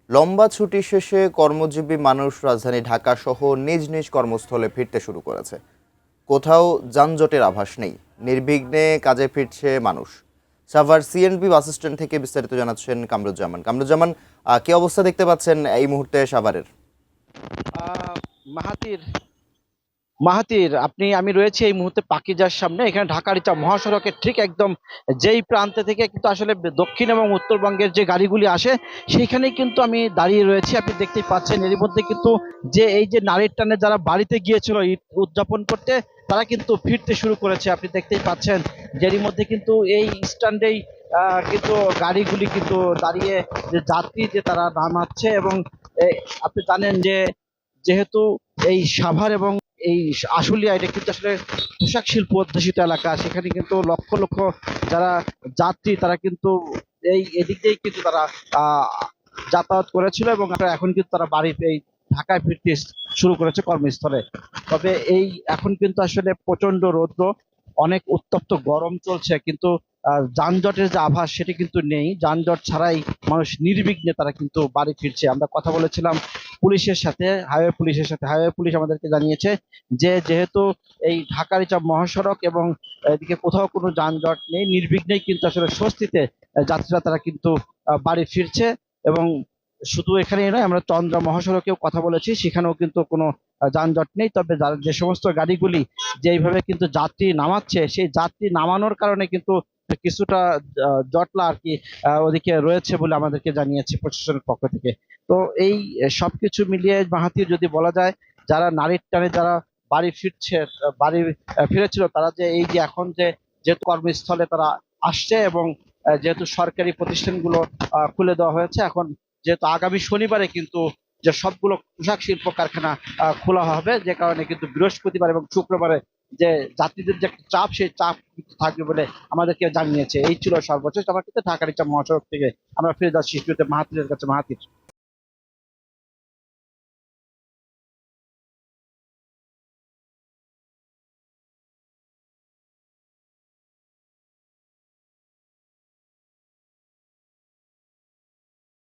লম্বা ছুটি শেষে কর্মজীবী মানুষ রাজধানী ঢাকা সহ নিজ নিজ কর্মস্থলে ফিরতে শুরু করেছে। কোথাও যানজটের আভাস নেই, নির্বিঘ্নে কাজে ফিরছে মানুষ। সাভার সিএনবি বাস স্ট্যান্ড থেকে বিস্তারিত জানাচ্ছেন কামরুজ্জামান। কি অবস্থা দেখতে পাচ্ছেন এই মুহূর্তে সাভারের? আহ, মাহাতির মাহাতির আমি রয়েছি এই মুহূর্তে পাকিজার সামনে। এখানে ঢাকার ইটা মহাসড়কের ঠিক একদম যেই প্রান্তে থেকে কিন্তু আসলে দক্ষিণ এবং উত্তরবঙ্গের যে গাড়িগুলি আসে সেইখানেই কিন্তু আমি দাঁড়িয়ে রয়েছি। আপনি দেখতেই পাচ্ছেন এরই মধ্যে কিন্তু এই যে নারীর টানে যারা বাড়িতে গিয়েছিল ঈদ উদযাপন করতে, তারা কিন্তু ফিরতে শুরু করেছে। আপনি দেখতেই পাচ্ছেন যেরই মধ্যে কিন্তু এই স্ট্যান্ডেই কিন্তু গাড়িগুলি কিন্তু দাঁড়িয়ে যে যাত্রী যে তারা নামাচ্ছে। এবং আপনি জানেন যে যেহেতু এই সাভার এবং এই আশুলিয়া এটা কিন্তু আসলে পোশাক শিল্প অধ্যুষিত এলাকা, সেখানে কিন্তু লক্ষ লক্ষ যারা যাত্রী তারা কিন্তু এদিক দিয়েই কিন্তু তারা আহ যাতায়াত করেছিল এবং এখন কিন্তু তারা বাড়িতে এই ঢাকায় ফিরতে শুরু করেছে কর্মস্থলে। তবে এখন কিন্তু আসলে প্রচন্ড রৌদ্র, অনেক উত্তপ্ত গরম চলছে, কিন্তু যানজটের যে আভাস সেটি কিন্তু নেই। যানজট ছাড়াই মানুষ নির্বিঘ্নে তারা কিন্তু বাড়ি ফিরছে। আমরা কথা বলেছিলাম পুলিশের সাথে, হাইওয়ে পুলিশ আমাদেরকে জানিয়েছে যে যেহেতু এই ঢাকার এটা মহাসড়ক এবং এদিকে কোথাও কোনো যানজট নেই, নির্বিঘ্নেই কিন্তু আসলে স্বস্তিতে যাত্রীরা তারা কিন্তু বাড়ি ফিরছে। এবং শুধু এখানেই নয়, আমরা চন্দ্রা মহাসড়কেও কথা বলেছি, সেখানেও কিন্তু কোনো যানজট নেই। তবে যে সমস্ত গাড়িগুলি যেইভাবে কিন্তু যাত্রী নামাচ্ছে, সেই যাত্রী নামানোর কারণে কিন্তু কিছুটা জটলা আর কি ওদিকে রয়েছে বলে আমাদেরকে জানিয়েছে প্রশাসনের পক্ষ থেকে। তো এই সবকিছু মিলিয়ে মাহাথির যদি বলা যায়, যারা নারীর টানে যারা বাড়ি ফিরছে, বাড়ি ফিরেছিল, তারা যে এই যে এখন যে যেহেতু কর্মস্থলে তারা আসছে এবং যেহেতু সরকারি প্রতিষ্ঠানগুলো খুলে দেওয়া হয়েছে, এখন যেহেতু আগামী শনিবারে কিন্তু যে সবগুলো পোশাক শিল্প কারখানা খোলা হবে, যে কারণে কিন্তু বৃহস্পতিবার এবং শুক্রবারে যে যাত্রীদের যে একটা চাপ, সেই চাপ কিন্তু থাকবে বলে আমাদেরকে জানিয়েছে। এই ছিল সর্বশেষ আমার ক্ষেত্রে ঢাকার ইচ্ছা মহাসড়ক থেকে। আমরা ফিরে যাচ্ছি স্টুডিওতে মাহাতিরের কাছে। মাহাতির।